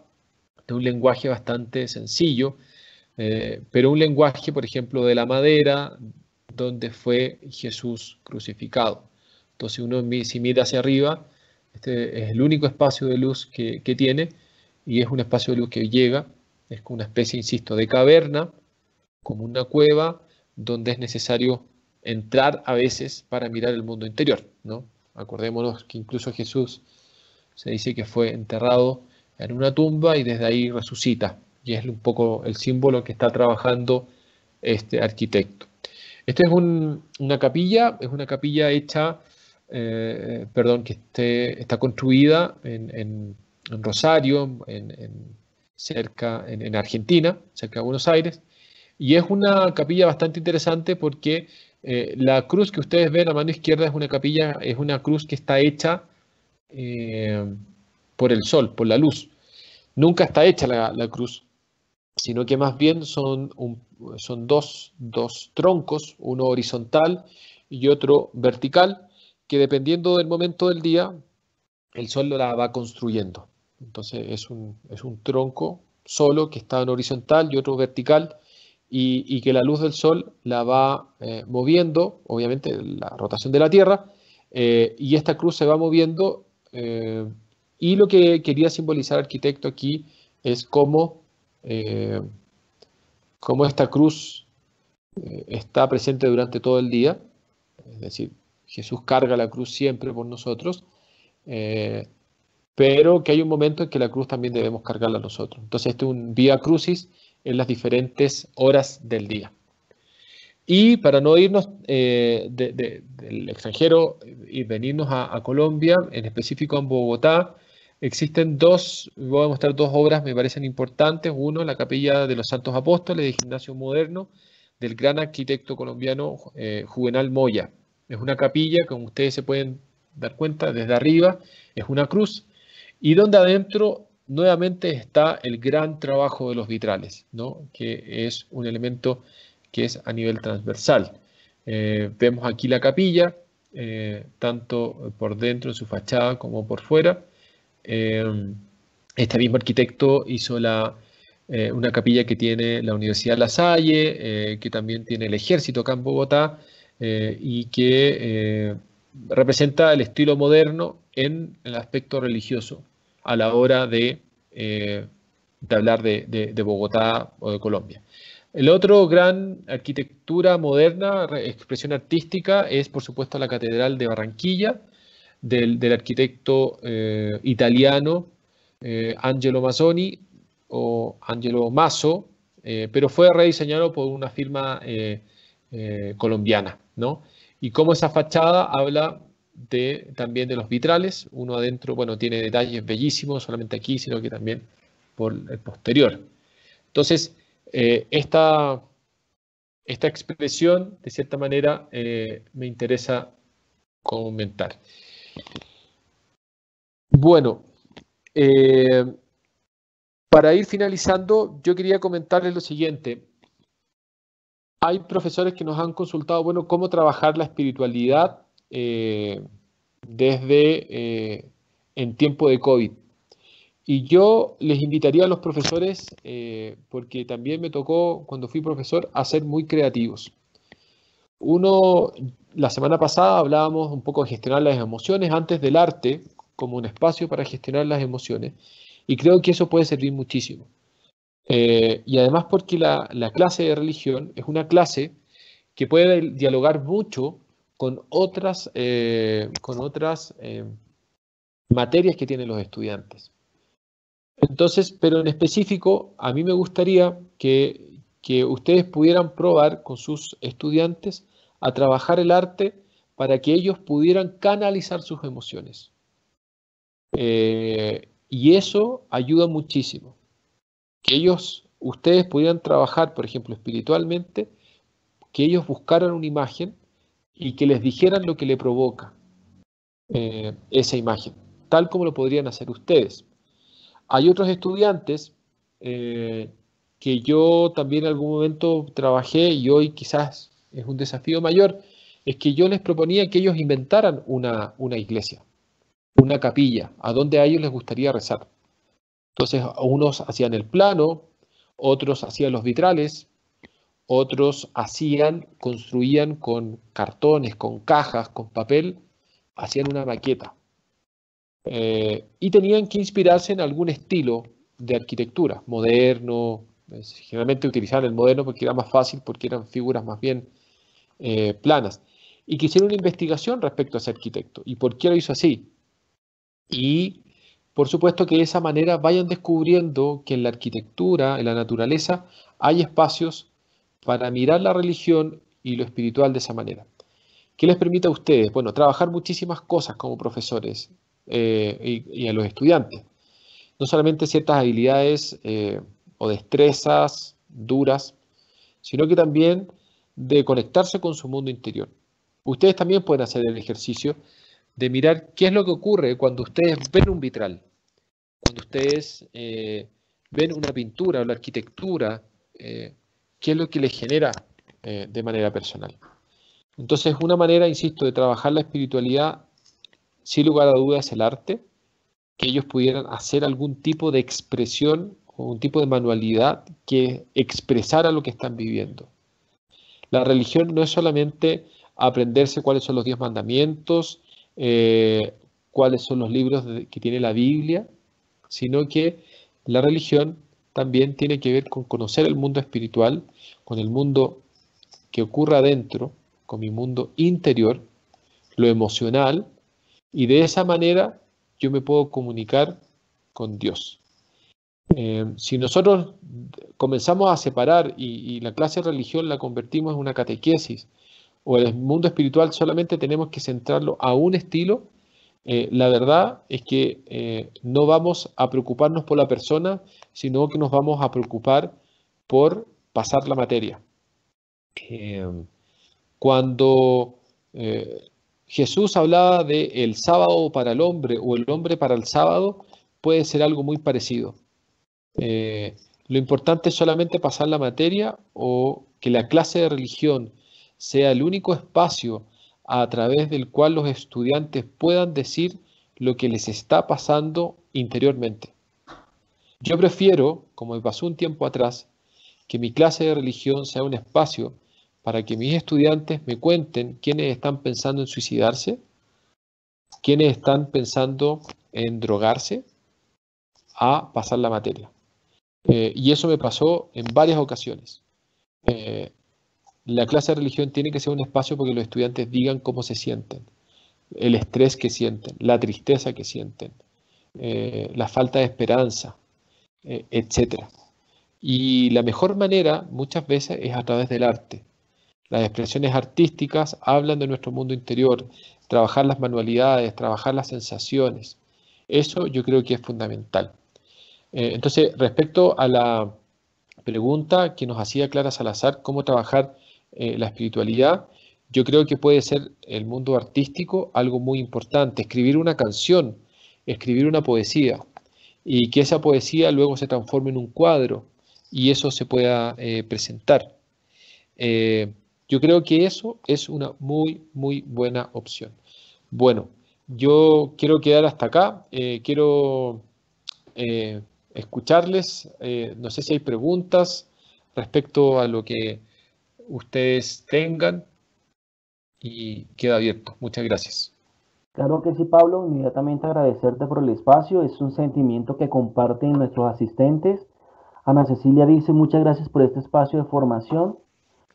de un lenguaje bastante sencillo, pero un lenguaje, por ejemplo, de la madera donde fue Jesús crucificado. Entonces uno, si mira hacia arriba, este es el único espacio de luz que tiene, y es un espacio de luz que llega, es como una especie, insisto, de caverna, como una cueva, donde es necesario entrar a veces para mirar el mundo interior, ¿no? Acordémonos que incluso Jesús se dice que fue enterrado en una tumba y desde ahí resucita, y es un poco el símbolo que está trabajando este arquitecto. Esta es una capilla hecha, que está construida en Rosario, en Argentina, cerca de Buenos Aires, y es una capilla bastante interesante porque la cruz que ustedes ven a mano izquierda es una cruz que está hecha por el sol, por la luz. Nunca está hecha la cruz sino que más bien son dos troncos, uno horizontal y otro vertical, que dependiendo del momento del día, el sol la va construyendo. Entonces es un tronco solo que está en horizontal y otro vertical, y que la luz del sol la va moviendo, obviamente la rotación de la Tierra, y esta cruz se va moviendo, y lo que quería simbolizar el arquitecto aquí es eh, cómo esta cruz está presente durante todo el día, es decir, Jesús carga la cruz siempre por nosotros, eh, pero que hay un momento en que la cruz también debemos cargarla nosotros. Entonces, este es un Vía Crucis en las diferentes horas del día. Y para no irnos del extranjero y venirnos a Colombia, en específico en Bogotá, existen voy a mostrar dos obras me parecen importantes. Uno, la Capilla de los Santos Apóstoles de Gimnasio Moderno, del gran arquitecto colombiano Juvenal Moya. Es una capilla, como ustedes se pueden dar cuenta desde arriba, es una cruz, y donde adentro nuevamente está el gran trabajo de los vitrales, ¿no? Que es un elemento que es a nivel transversal. Vemos aquí la capilla, tanto por dentro en su fachada como por fuera. Este mismo arquitecto hizo una capilla que tiene la Universidad La Salle, que también tiene el Ejército acá en Bogotá, y que representa el estilo moderno en el aspecto religioso a la hora de hablar de Bogotá o de Colombia. El otro gran arquitectura moderna, expresión artística, es por supuesto la Catedral de Barranquilla, del arquitecto italiano Angelo Mazzoni o Angelo Masso, pero fue rediseñado por una firma colombiana, ¿no? Y como esa fachada habla también de los vitrales, uno adentro, bueno, tiene detalles bellísimos, solamente aquí, sino que también por el posterior. Entonces, esta expresión, de cierta manera, me interesa comentar. Bueno, para ir finalizando, yo quería comentarles lo siguiente. Hay profesores que nos han consultado, bueno, cómo trabajar la espiritualidad desde en tiempo de COVID. Y yo les invitaría a los profesores, porque también me tocó, cuando fui profesor, a ser muy creativos. La semana pasada hablábamos un poco de gestionar las emociones antes del arte, como un espacio para gestionar las emociones, y creo que eso puede servir muchísimo. Y además porque la clase de religión es una clase que puede dialogar mucho con otras materias que tienen los estudiantes. Entonces, pero en específico, a mí me gustaría que ustedes pudieran probar con sus estudiantes a trabajar el arte para que ellos pudieran canalizar sus emociones. Y eso ayuda muchísimo. Que ustedes pudieran trabajar, por ejemplo, espiritualmente, que ellos buscaran una imagen y que les dijeran lo que le provoca esa imagen, tal como lo podrían hacer ustedes. Hay otros estudiantes que yo también en algún momento trabajé y hoy quizás es un desafío mayor, es que yo les proponía que ellos inventaran una iglesia, una capilla, a donde a ellos les gustaría rezar. Entonces, unos hacían el plano, otros hacían los vitrales, otros construían con cartones, con cajas, con papel, hacían una maqueta. Y tenían que inspirarse en algún estilo de arquitectura, moderno. Generalmente utilizaban el moderno porque era más fácil, porque eran figuras más bien planas. Y que hicieron una investigación respecto a ese arquitecto y por qué lo hizo así. Y por supuesto que de esa manera vayan descubriendo que en la arquitectura, en la naturaleza, hay espacios para mirar la religión y lo espiritual de esa manera. ¿Qué les permite a ustedes? Bueno, trabajar muchísimas cosas como profesores y a los estudiantes. No solamente ciertas habilidades o destrezas duras, sino que también de conectarse con su mundo interior. Ustedes también pueden hacer el ejercicio de mirar qué es lo que ocurre cuando ustedes ven un vitral, cuando ustedes ven una pintura o la arquitectura, qué es lo que les genera de manera personal. Entonces, una manera, insisto, de trabajar la espiritualidad, sin lugar a dudas, es el arte, que ellos pudieran hacer algún tipo de expresión o un tipo de manualidad que expresara lo que están viviendo. La religión no es solamente aprenderse cuáles son los 10 mandamientos, cuáles son los libros que tiene la Biblia, sino que la religión también tiene que ver con conocer el mundo espiritual, con el mundo que ocurre adentro, con mi mundo interior, lo emocional, y de esa manera yo me puedo comunicar con Dios. Si nosotros comenzamos a separar y la clase de religión la convertimos en una catequesis, o el mundo espiritual solamente tenemos que centrarlo a un estilo, la verdad es que no vamos a preocuparnos por la persona, sino que nos vamos a preocupar por pasar la materia. Cuando Jesús hablaba de el sábado para el hombre o el hombre para el sábado, puede ser algo muy parecido. Lo importante es solamente pasar la materia o que la clase de religión sea el único espacio a través del cual los estudiantes puedan decir lo que les está pasando interiormente. Yo prefiero, como me pasó un tiempo atrás, que mi clase de religión sea un espacio para que mis estudiantes me cuenten quiénes están pensando en suicidarse, quiénes están pensando en drogarse, a pasar la materia. Y eso me pasó en varias ocasiones. La clase de religión tiene que ser un espacio para que los estudiantes digan cómo se sienten, el estrés que sienten, la tristeza que sienten, la falta de esperanza, etc. Y la mejor manera muchas veces es a través del arte. Las expresiones artísticas hablan de nuestro mundo interior, trabajar las manualidades, trabajar las sensaciones. Eso yo creo que es fundamental. Entonces, respecto a la pregunta que nos hacía Clara Salazar, cómo trabajar la espiritualidad, yo creo que puede ser el mundo artístico algo muy importante. Escribir una canción, escribir una poesía, y que esa poesía luego se transforme en un cuadro y eso se pueda presentar. Yo creo que eso es una muy, muy buena opción. Bueno, yo quiero quedar hasta acá. Quiero escucharles. No sé si hay preguntas respecto a lo que ustedes tengan y queda abierto. Muchas gracias. Claro que sí, Pablo, inmediatamente agradecerte por el espacio, es un sentimiento que comparten nuestros asistentes. Ana Cecilia dice, muchas gracias por este espacio de formación.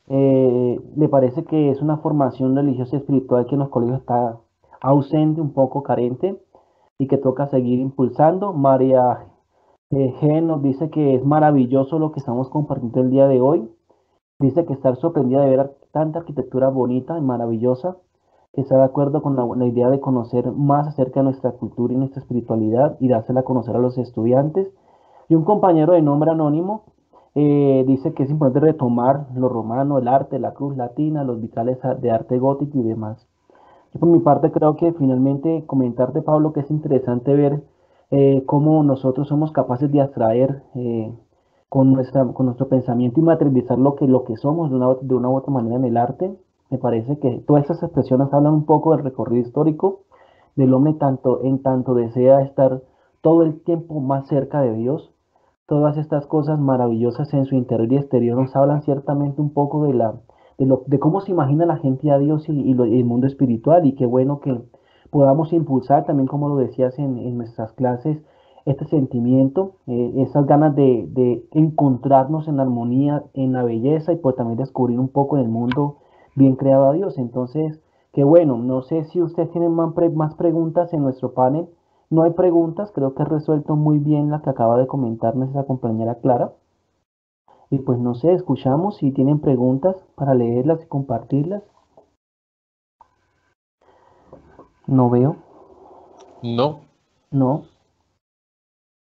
Le parece que es una formación religiosa y espiritual que en los colegios está ausente, un poco carente, y que toca seguir impulsando. María G nos dice que es maravilloso lo que estamos compartiendo el día de hoy. Dice que está sorprendida de ver tanta arquitectura bonita y maravillosa, que está de acuerdo con la idea de conocer más acerca de nuestra cultura y nuestra espiritualidad y dársela a conocer a los estudiantes. Y un compañero de nombre anónimo dice que es importante retomar lo romano, el arte, la cruz latina, los vitales de arte gótico y demás. Yo por mi parte creo que finalmente comentarte, Pablo, que es interesante ver cómo nosotros somos capaces de abstraer con nuestro pensamiento y materializar lo que somos de una u otra manera en el arte. Me parece que todas esas expresiones hablan un poco del recorrido histórico del hombre en tanto desea estar todo el tiempo más cerca de Dios. Todas estas cosas maravillosas en su interior y exterior nos hablan ciertamente un poco de cómo se imagina la gente a Dios y el mundo espiritual, y qué bueno que podamos impulsar también, como lo decías en nuestras clases, este sentimiento, esas ganas de encontrarnos en armonía, en la belleza, y pues también descubrir un poco en el mundo bien creado a Dios. Entonces, qué bueno, no sé si ustedes tienen más preguntas en nuestro panel. No hay preguntas, creo que he resuelto muy bien la que acaba de comentar nuestra compañera Clara. Y pues no sé, escuchamos si tienen preguntas para leerlas y compartirlas. No veo. No. No.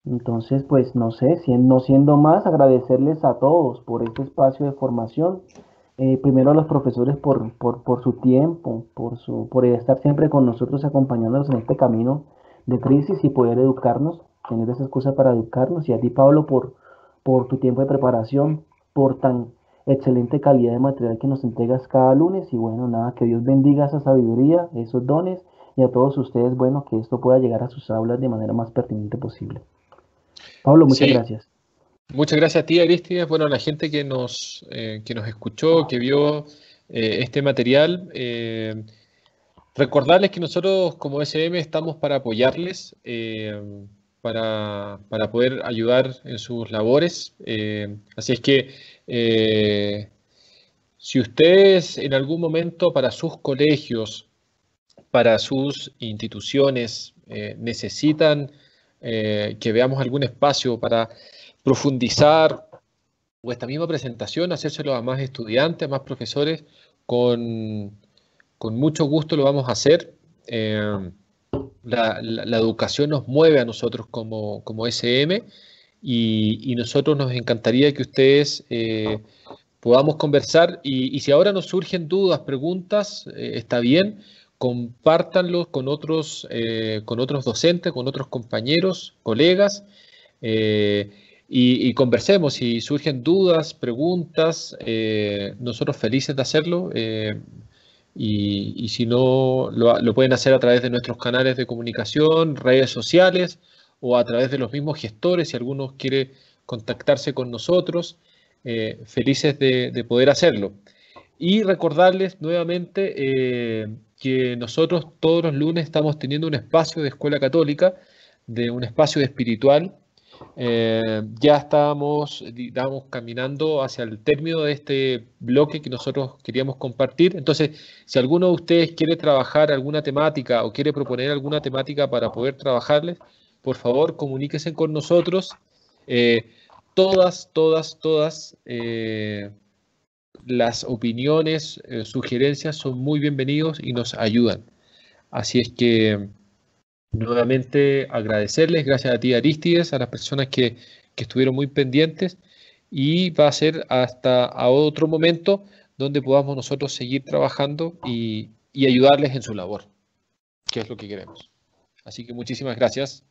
Entonces, pues no sé, no siendo más, agradecerles a todos por este espacio de formación. Primero a los profesores por su tiempo, por estar siempre con nosotros acompañándonos en este camino de crisis y poder educarnos. tener esa excusa para educarnos. Y a ti, Pablo, por tu tiempo de preparación, por tan excelente calidad de material que nos entregas cada lunes. Y bueno, nada, que Dios bendiga esa sabiduría, esos dones, y a todos ustedes, bueno, que esto pueda llegar a sus aulas de manera más pertinente posible. Pablo, muchas Sí, gracias. muchas gracias a ti, Aristides. Bueno, a la gente que nos escuchó, que vio este material. Recordarles que nosotros como SM estamos para apoyarles, para poder ayudar en sus labores. Así es que si ustedes en algún momento para sus colegios, para sus instituciones, necesitan que veamos algún espacio para profundizar o esta misma presentación, hacérselo a más estudiantes, a más profesores, con, con mucho gusto lo vamos a hacer. La educación nos mueve a nosotros como SM y nosotros nos encantaría que ustedes podamos conversar y si ahora nos surgen dudas, preguntas, está bien, compártanlos con otros docentes, con otros compañeros, colegas. eh, y conversemos, si surgen dudas, preguntas, nosotros felices de hacerlo. Y si no, lo pueden hacer a través de nuestros canales de comunicación, redes sociales o a través de los mismos gestores, si alguno quiere contactarse con nosotros, felices de poder hacerlo. Y recordarles nuevamente que nosotros todos los lunes estamos teniendo un espacio de escuela católica, de un espacio espiritual. Ya estábamos, digamos, caminando hacia el término de este bloque que nosotros queríamos compartir. Entonces, si alguno de ustedes quiere trabajar alguna temática o quiere proponer alguna temática para poder trabajarles, por favor, comuníquense con nosotros. Eh, todas las opiniones, sugerencias son muy bienvenidos y nos ayudan. Así es que nuevamente agradecerles, gracias a ti Aristides, a las personas que estuvieron muy pendientes y va a ser hasta a otro momento donde podamos nosotros seguir trabajando y ayudarles en su labor, que es lo que queremos. Así que muchísimas gracias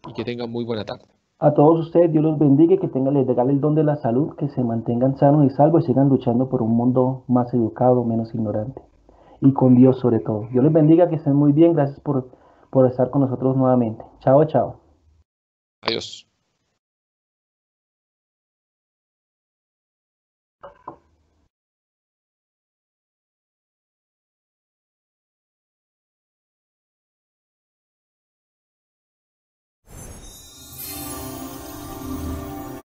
y que tengan muy buena tarde. A todos ustedes, Dios los bendiga y que tengan, les regale el don de la salud, que se mantengan sanos y salvos y sigan luchando por un mundo más educado, menos ignorante. Y con Dios sobre todo. Dios les bendiga, que estén muy bien. Gracias por estar con nosotros nuevamente. Chao, chao. Adiós.